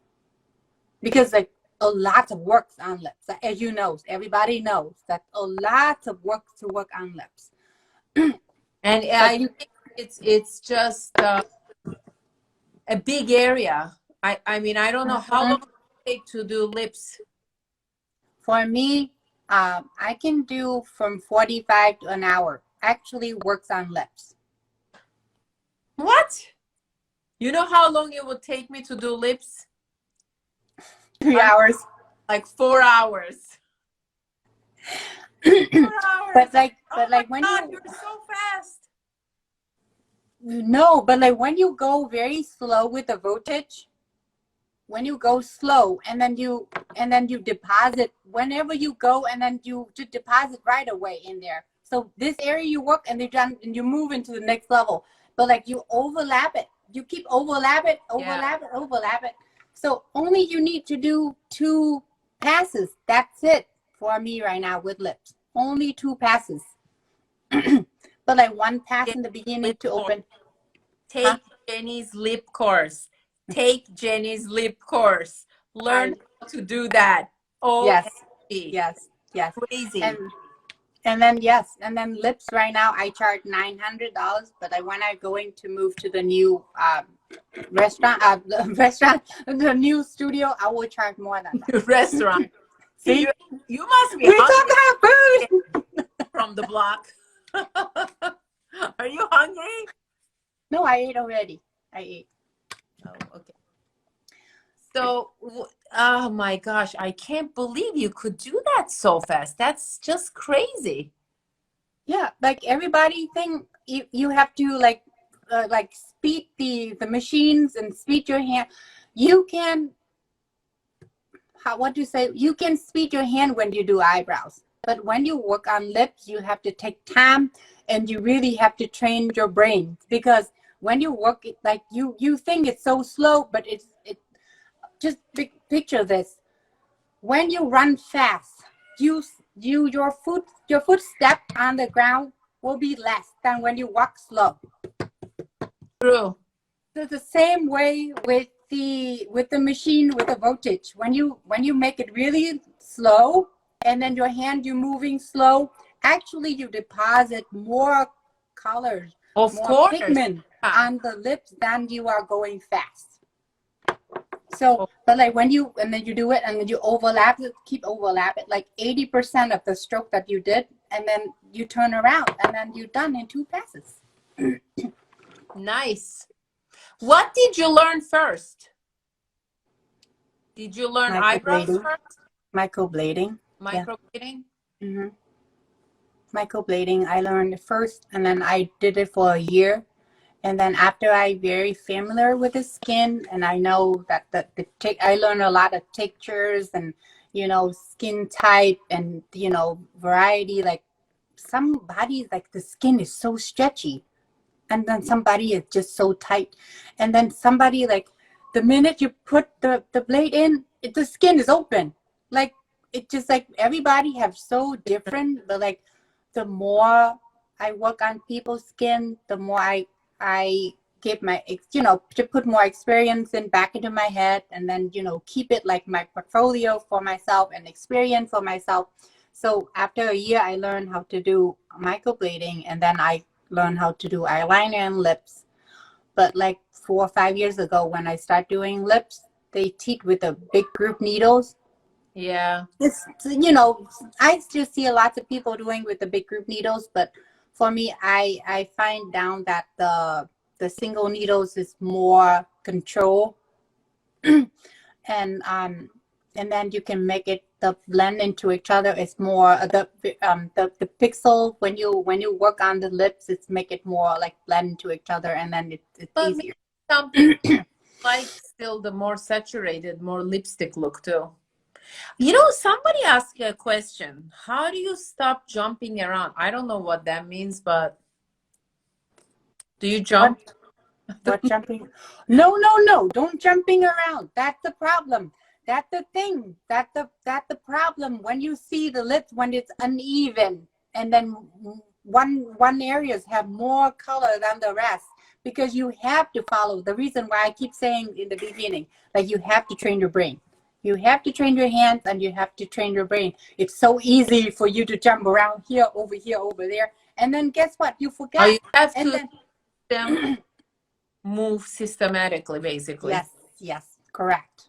Speaker 1: because like a lot of work on lips, as you know, everybody knows that a lot of work to work on lips.
Speaker 2: And I think it's just a big area. I mean, I don't know how long it take to do lips.
Speaker 1: For me, I can do from 45 to an hour. Actually works on lips.
Speaker 2: What? You know how long it would take me to do lips?
Speaker 1: 3 hours.
Speaker 2: Like 4 hours. 4 hours.
Speaker 1: But like when
Speaker 2: you're so fast.
Speaker 1: No, but like when you go very slow with the voltage, when you go slow and then you deposit whenever you go, and then you just deposit right away in there. So this area you work and you move into the next level. But like you overlap it. You keep overlap it. So only you need to do 2 passes. That's it for me right now with lips. Only 2 passes. But like 1 pass in the beginning to open.
Speaker 2: Take Jenny's lip course. Take Jenny's lip course. Learn how to do that. Oh,
Speaker 1: yes.
Speaker 2: Crazy.
Speaker 1: And then lips right now I charge $900, but when I'm going to move to the new restaurant, the new studio, I will charge more than that.
Speaker 2: Restaurant.
Speaker 1: See,
Speaker 2: you must be
Speaker 1: we talk about food
Speaker 2: from the block. Are you hungry?
Speaker 1: No, I ate already. I ate.
Speaker 2: Oh, okay. So, oh my gosh, I can't believe you could do that so fast. That's just crazy.
Speaker 1: Yeah, like everybody think you have to like speed the machines and speed your hand. You can, you can speed your hand when you do eyebrows. But when you work on lips, you have to take time, and you really have to train your brain, because when you work it, like you think it's so slow, but it just picture this. When you run fast, your footstep on the ground will be less than when you walk slow.
Speaker 2: True.
Speaker 1: So the same way with the machine with the voltage. When you make it really slow, and then your hand you're moving slow, actually you deposit more colors, more pigment on the lips than you are going fast. So, but like when you do it and then you overlap it, keep overlap it, like 80% of the stroke that you did, and then you turn around, and then you're done in 2 passes.
Speaker 2: Nice. What did you learn first? Did you learn eyebrows
Speaker 1: Microblading.
Speaker 2: first?
Speaker 1: Microblading. Yeah.
Speaker 2: Microblading?
Speaker 1: Mm-hmm. Microblading. I learned it first, and then I did it for a year. And then after I very familiar with the skin, and I know that I learned a lot of textures and, skin type and, variety. Like somebody, like the skin is so stretchy, and then somebody is just so tight. And then somebody, like the minute you put the blade in, the skin is open. Like it just like everybody have so different, but like the more I work on people's skin, the more I give my, to put more experience in back into my head, and then, keep it like my portfolio for myself and experience for myself. So after a year, I learned how to do microblading, and then I learned how to do eyeliner and lips. But like 4 or 5 years ago, when I start doing lips, they teach with the big group needles.
Speaker 2: Yeah.
Speaker 1: It's, I still see lots of people doing with the big group needles, but for me, I find down that the single needles is more control, and then you can make it the blend into each other. It's more the pixel when you work on the lips, it's make it more like blend into each other, and then it's
Speaker 2: But
Speaker 1: easier.
Speaker 2: some people like still the more saturated, more lipstick look too. Somebody asked a question. How do you stop jumping around? I don't know what that means, but do you jump?
Speaker 1: What jumping? No, don't jumping around. That's the problem. That's the thing. That's the problem. When you see the lips, when it's uneven, and then one areas have more color than the rest, because you have to follow. The reason why I keep saying in the beginning, like you have to train your brain. You have to train your hands, and you have to train your brain. It's so easy for you to jump around here, over there, and then guess what? You forget.
Speaker 2: Oh, you have
Speaker 1: and
Speaker 2: to them move systematically, basically.
Speaker 1: Yes, correct.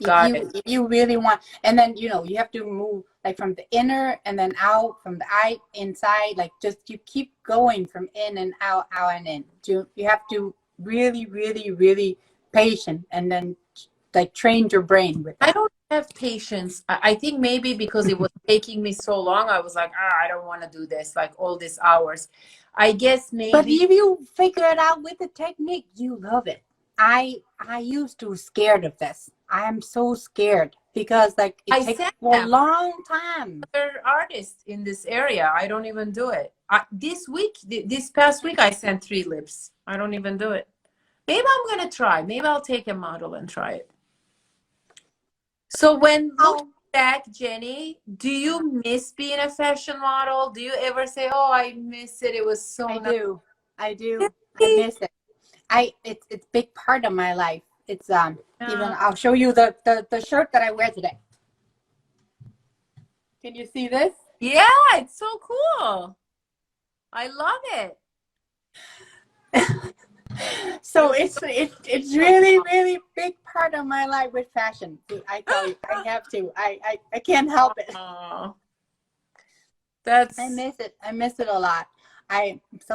Speaker 2: Got it.
Speaker 1: If you really want, and then you have to move like from the inner and then out, from the eye inside, like just you keep going from in and out and in. You have to really, really, really patient, and then like train your brain with
Speaker 2: I
Speaker 1: that.
Speaker 2: don't have patience. I think maybe because it was taking me so long, I was like, I don't want to do this, like all these hours. I guess maybe.
Speaker 1: But if you figure it out with the technique, you love it. I used to scared of this. I am so scared because like it takes a long time.
Speaker 2: Other artists in this area, I don't even do it. This past week, I sent 3 lips. I don't even do it. Maybe I'm gonna try. Maybe I'll take a model and try it. So when looking back, Jenny, do you miss being a fashion model? Do you ever say, "Oh, I miss it. It was so nice"?
Speaker 1: I do. I miss it. It's big part of my life. It's even I'll show you the shirt that I wear today. Can you see this?
Speaker 2: Yeah, it's so cool. I love it.
Speaker 1: So it's really, really big part of my life with fashion. I tell you, I have to. I can't help it.
Speaker 2: I
Speaker 1: miss it a lot.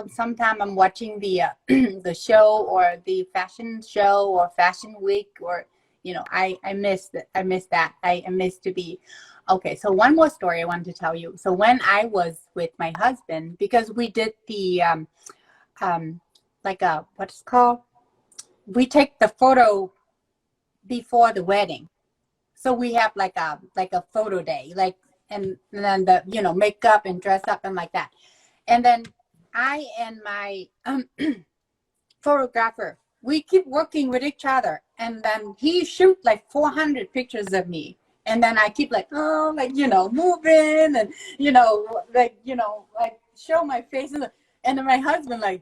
Speaker 1: Sometimes I'm watching the the show, or the fashion show, or fashion week, or I miss it. I miss that. I miss to be. Okay, so one more story I wanted to tell you. So when I was with my husband, because we did the like what's it called? We take the photo before the wedding. So we have like a photo day, like, and then the makeup and dress up and like that. And then I and my photographer, we keep working with each other, and then he shoot like 400 pictures of me, and then I keep like moving, and like show my face, and then my husband like,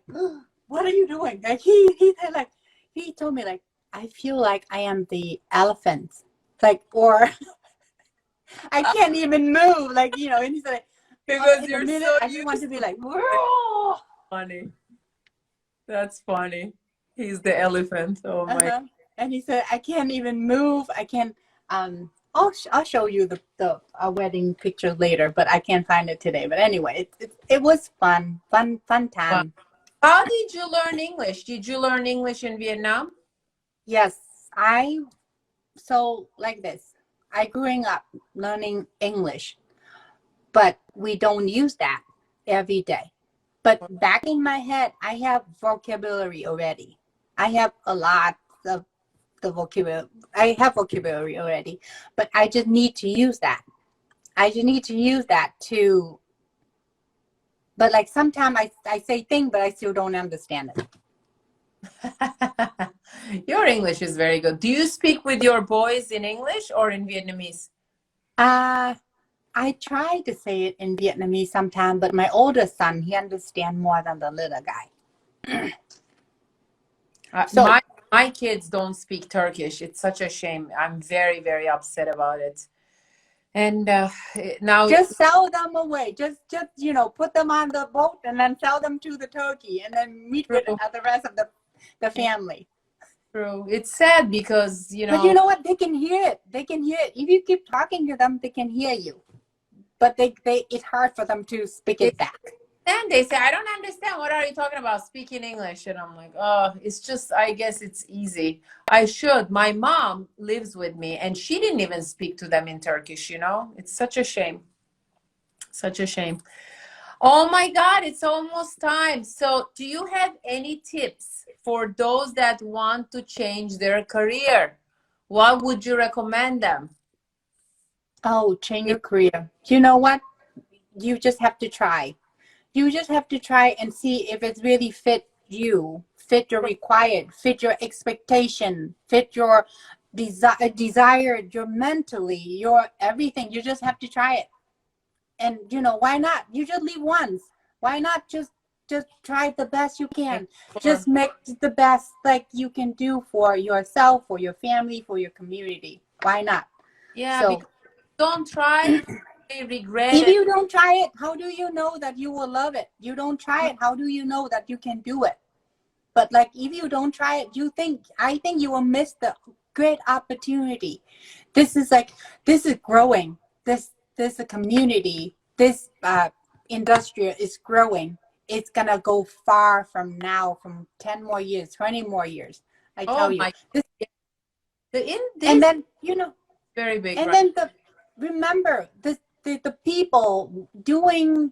Speaker 1: what are you doing? Like he told me like, I feel like I am the elephant, like, or I can't even move, like, and he's like,
Speaker 2: because you're so
Speaker 1: I just want to be like, whoa.
Speaker 2: Funny. That's funny. He's the elephant. Oh my.
Speaker 1: And he said, I can't even move. I can't. I'll show you the wedding picture later, but I can't find it today. But anyway, it was fun time.
Speaker 2: How did you learn English? Did you learn English in Vietnam?
Speaker 1: Yes, I so like this, I growing up learning English, but we don't use that every day. But back in my head, I have vocabulary already. I have a lot of the vocabulary. I have vocabulary already, but I just need to use that. I just need to use that to, but like sometimes I say things, but I still don't understand it.
Speaker 2: Your English is very good. Do you speak with your boys in English or in Vietnamese?
Speaker 1: I try to say it in Vietnamese sometimes, but my older son, he understands more than the little guy. So
Speaker 2: My kids don't speak Turkish. It's such a shame. I'm very, very upset about it. And now
Speaker 1: just sell them away. Just put them on the boat and then sell them to the Turkey and then meet with the rest of the family.
Speaker 2: True. It's sad because,
Speaker 1: But you know what? They can hear it. They can hear it. If you keep talking to them, they can hear you. But it's hard for them to speak it back.
Speaker 2: Then they say, I don't understand. What are you talking about? Speaking English. And I'm like, oh, it's just, I guess it's easy. I should. My mom lives with me and she didn't even speak to them in Turkish, It's such a shame. Such a shame. Oh my God, it's almost time. So do you have any tips for those that want to change their career? What would you recommend them?
Speaker 1: Oh, change your career. You know what? You just have to try. You just have to try and see if it's really fit you, fit your required, fit your expectation, fit your desire, your mentally, your everything. You just have to try it. And why not? You just live once. Why not just try the best you can? Just make the best like you can do for yourself, for your family, for your community. Why not?
Speaker 2: Yeah,
Speaker 1: so
Speaker 2: because don't try, regret
Speaker 1: if
Speaker 2: it.
Speaker 1: you don't try it, how do you know that you will love it? You don't try it, how do you know that you can do it? But like if you don't try it, I think you will miss the great opportunity. This is growing. This community, this industry is growing. It's gonna go far from now, from 10 more years, 20 more years. I tell you. And then
Speaker 2: very big.
Speaker 1: And then remember the people doing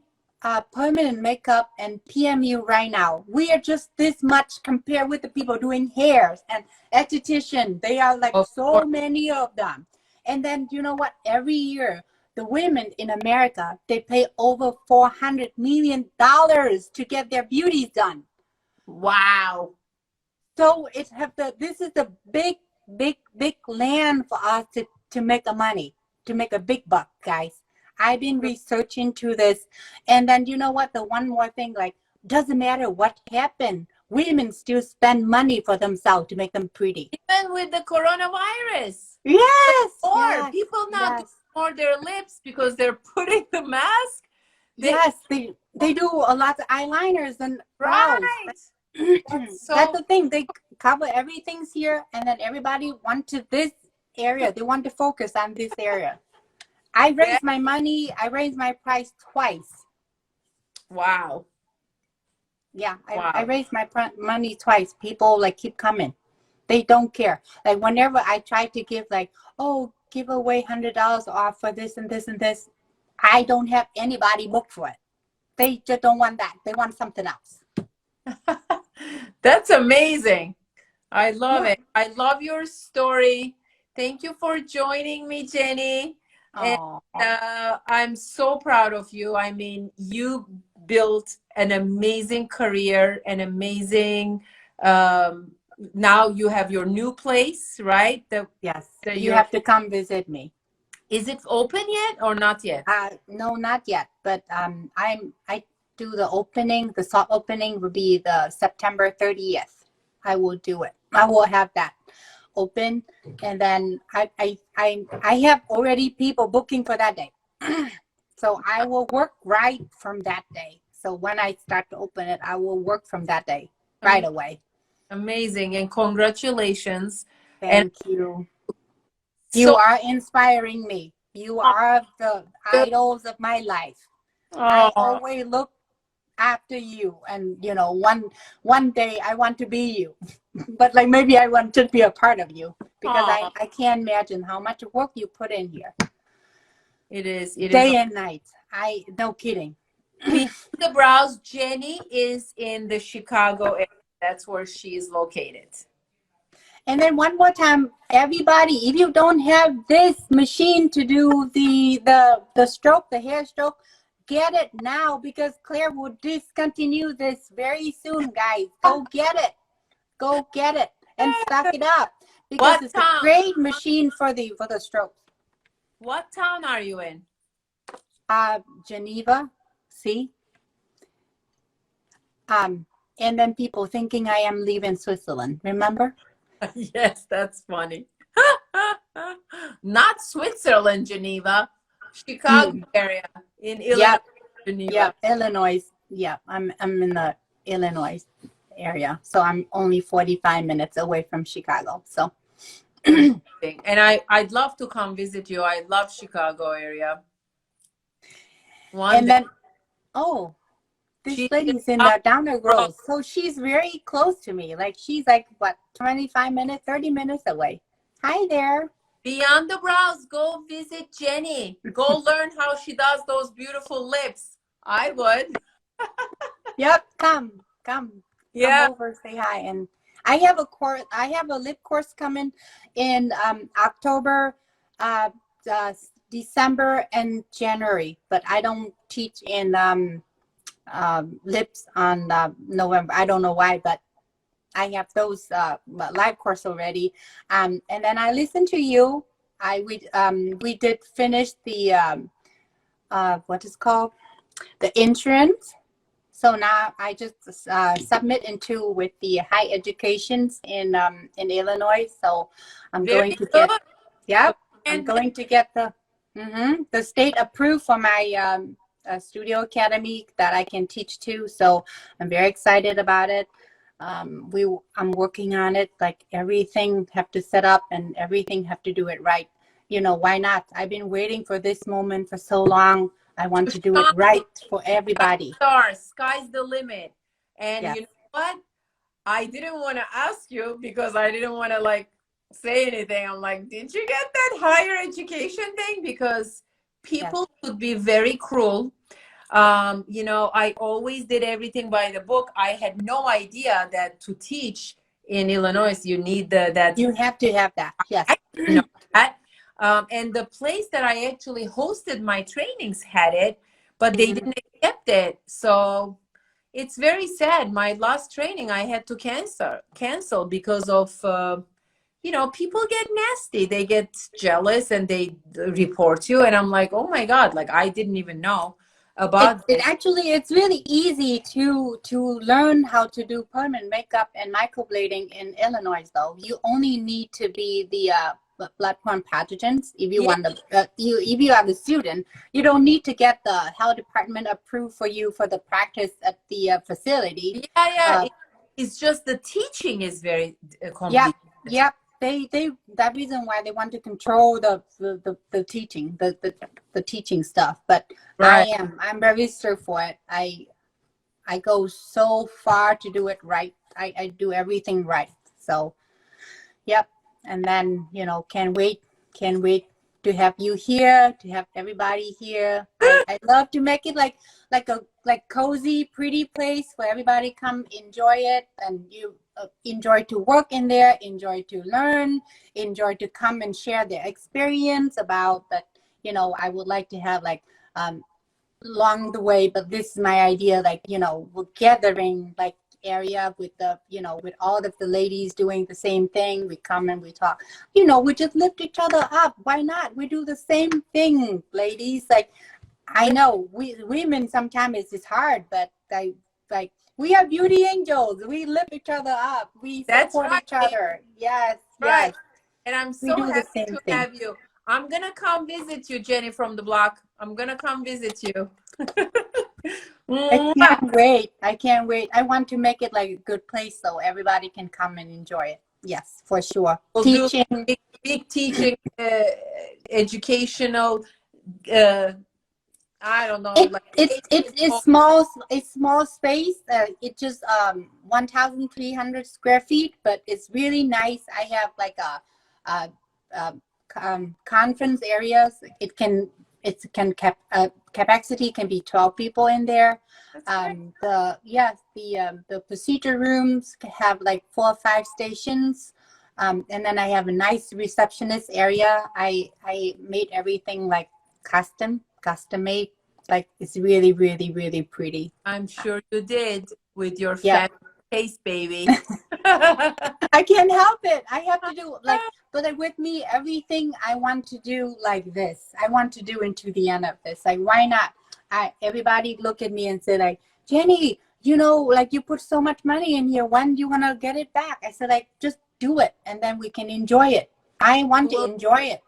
Speaker 1: permanent makeup and PMU right now. We are just this much compared with the people doing hairs and esthetician. They are like so many of them. And then you know what? Every year, the women in America, they pay over $400 million to get their beauties done.
Speaker 2: Wow.
Speaker 1: So this is the big land for us to make a money, to make a big buck, guys. I've been researching to this. And then you know what? The one more thing, like, doesn't matter what happened. Women still spend money for themselves to make them pretty.
Speaker 2: Even with the coronavirus.
Speaker 1: Yes.
Speaker 2: People now do more their lips because they're putting the mask.
Speaker 1: They do a lot of eyeliners and brows. That's the thing. They cover everything here, and then everybody went to this area. They want to focus on this area. I raised my money. I raised my price twice.
Speaker 2: Wow.
Speaker 1: Yeah, I raised my money twice. People like keep coming. They don't care. Like whenever I try to give give away $100 off for this and this and this, I don't have anybody booked for it. They just don't want that. They want something else.
Speaker 2: That's amazing. I love it. I love your story. Thank you for joining me, Jenny. And I'm so proud of you. I mean, you built an amazing career, an amazing now you have your new place, right?
Speaker 1: Yes. You have to come visit me.
Speaker 2: Is it open yet or not yet?
Speaker 1: No, not yet. But I do the opening. The soft opening will be the September 30th. I will do it. I will have that open, and then I have already people booking for that day. So I will work right from that day. So when I start to open it, I will work from that day right away.
Speaker 2: Amazing, and congratulations.
Speaker 1: Thank you. You are inspiring me. You are the idols of my life. I always look after you, and one day I want to be you. but like maybe I want to be a part of you because
Speaker 2: Aw.
Speaker 1: I can't imagine how much work you put in here.
Speaker 2: It is. It
Speaker 1: Day
Speaker 2: is.
Speaker 1: and night. No kidding.
Speaker 2: Beyond the Brows, Jenny is in the Chicago area. That's where she is located.
Speaker 1: And then one more time, everybody, if you don't have this machine to do the stroke, the hair stroke, get it now because Claire will discontinue this very soon, guys. Go get it. Go get it and stock it up because
Speaker 2: What
Speaker 1: it's
Speaker 2: town?
Speaker 1: a great machine for the strokes.
Speaker 2: What town are you in?
Speaker 1: Geneva, see? And then people thinking I am leaving Switzerland, remember?
Speaker 2: Yes, that's funny. Not Switzerland, Geneva, Chicago area in Illinois,
Speaker 1: Yep.
Speaker 2: Geneva.
Speaker 1: Yeah, Illinois. Yeah, I'm in the Illinois area, so I'm only 45 minutes away from Chicago. So,
Speaker 2: And I'd love to come visit you. I love Chicago area.
Speaker 1: And then, oh, this
Speaker 2: She
Speaker 1: lady's in
Speaker 2: is
Speaker 1: the Downer Grove, so she's very close to me. Like she's like what, 25 minutes, 30 minutes away. Hi there.
Speaker 2: Beyond the Brows, go visit Jenny. Go learn how she does those beautiful lips. I would.
Speaker 1: Yep, come
Speaker 2: Yeah.
Speaker 1: over, say hi. And I have a course. I have a lip course coming in October, December, and January. But I don't teach in lips on November. I don't know why, but I have those live course already. And then I listened to you. We did finish the what is called the insurance. So now I just submit into with the high educations in Illinois. So I'm going to get, yep, I'm going to get the state approved for my studio academy that I can teach to. So I'm very excited about it. I'm working on it. Like everything have to set up and everything have to do it right. You know, why not? I've been waiting for this moment for so long. I want to do it right for everybody.
Speaker 2: Sky's the limit. And
Speaker 1: yes.
Speaker 2: You know what? I didn't want to ask you because I didn't want to like say anything. I'm like, did you get that higher education thing? Because people could be very cruel. You know, I always did everything by the book. I had no idea that to teach in Illinois, you need that.
Speaker 1: You have to have that. Yes.
Speaker 2: I didn't know that. And the place that I actually hosted my trainings had it, but they didn't accept it. So it's very sad. My last training I had to cancel because of you know, people get nasty. They get jealous and they report you. And I'm like, oh my God, like I didn't even know about this.
Speaker 1: It's really easy to learn how to do permanent makeup and microblading in Illinois. Though you only need to be the blood-borne pathogens if you want to. If you are the student, you don't need to get the health department approved for you for the practice at the facility.
Speaker 2: It's just the teaching is very complicated.
Speaker 1: Yep. That reason why they want to control the teaching, the teaching stuff. But right. I'm very strict for it. I go so far to do it right. I do everything right. So, yep. And then, you know, can't wait to have you here, to have everybody here. I love to make it like cozy, pretty place where everybody come enjoy it, and you enjoy to work in there, enjoy to learn, enjoy to come and share their experience about that. You know, I would like to have like along the way, but this is my idea, like, you know, we're gathering like area with the, you know, with all of the ladies doing the same thing. We come and we talk, you know, we just lift each other up. Why not? We do the same thing, ladies. Like, I know we women sometimes it's hard, but like we are beauty angels. We lift each other up. We support each other. Yes, right. Yes.
Speaker 2: And I'm so happy to have you. I'm gonna come visit you, Jenny from the block. I'm gonna come visit you.
Speaker 1: I can't wait. I can't wait. I want to make it like a good place so everybody can come and enjoy it. Yes, for sure.
Speaker 2: We'll teaching, big teaching, educational I don't know,
Speaker 1: It
Speaker 2: like
Speaker 1: it's small. It's small space. It just 1,300 square feet, but it's really nice. I have like a, a conference areas. Capacity can be 12 people in there.
Speaker 2: That's great.
Speaker 1: The procedure rooms have like 4 or 5 stations. And then I have a nice receptionist area. I made everything like custom made. Like it's really, really, really pretty.
Speaker 2: I'm sure you did with your
Speaker 1: Yeah.
Speaker 2: family taste, baby.
Speaker 1: I can't help it. I have to do like, but like with me, everything I want to do like this. I want to do into the end of this. Like, why not? Everybody look at me and say like, Jenny, like you put so much money in here. When do you want to get it back? I said like, just do it, and then we can enjoy it. I want to enjoy it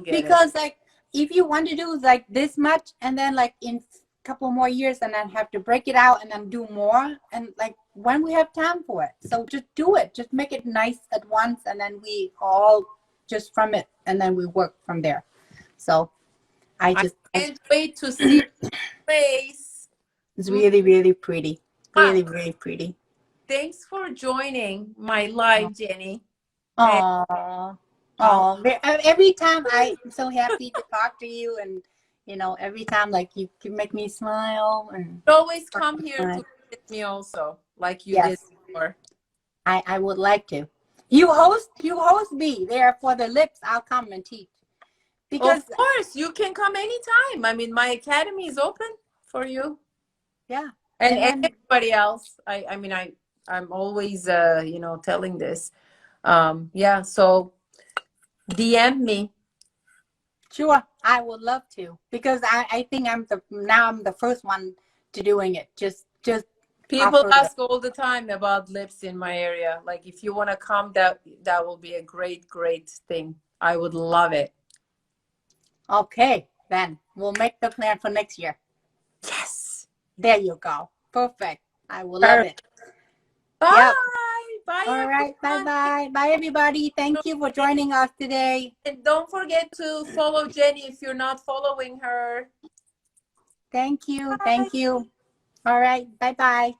Speaker 1: because like, if you want to do like this much, and then like in couple more years and then have to break it out and then do more, and like when we have time for it, so just do it, just make it nice at once, and then we all just from it, and then we work from there. So I
Speaker 2: can't wait to see your face.
Speaker 1: It's really, really pretty, really, really pretty.
Speaker 2: Thanks for joining my live, Jenny.
Speaker 1: Oh, every time I'm so happy to talk to you, and every time like you can make me smile, and
Speaker 2: always come here to visit me also, like you did before.
Speaker 1: I would like to. You host me there for the lips. I'll come and teach. Because
Speaker 2: of course you can come anytime. I mean, my academy is open for you.
Speaker 1: Yeah.
Speaker 2: And everybody else. I'm always telling this. So DM me.
Speaker 1: Sure, I would love to, because I think I'm the first one to doing it. Just
Speaker 2: people ask all the time about lips in my area. Like, if you want to come, that will be a great thing. I would love it.
Speaker 1: Okay, then we'll make the plan for next year.
Speaker 2: Yes.
Speaker 1: There you go. Perfect. I will love it.
Speaker 2: Bye.
Speaker 1: Yep.
Speaker 2: Bye.
Speaker 1: All right. Bye. Bye, everybody. Thank you for joining us today.
Speaker 2: And don't forget to follow Jenny if you're not following her.
Speaker 1: Thank you.
Speaker 2: Bye.
Speaker 1: Thank you. All right. Bye.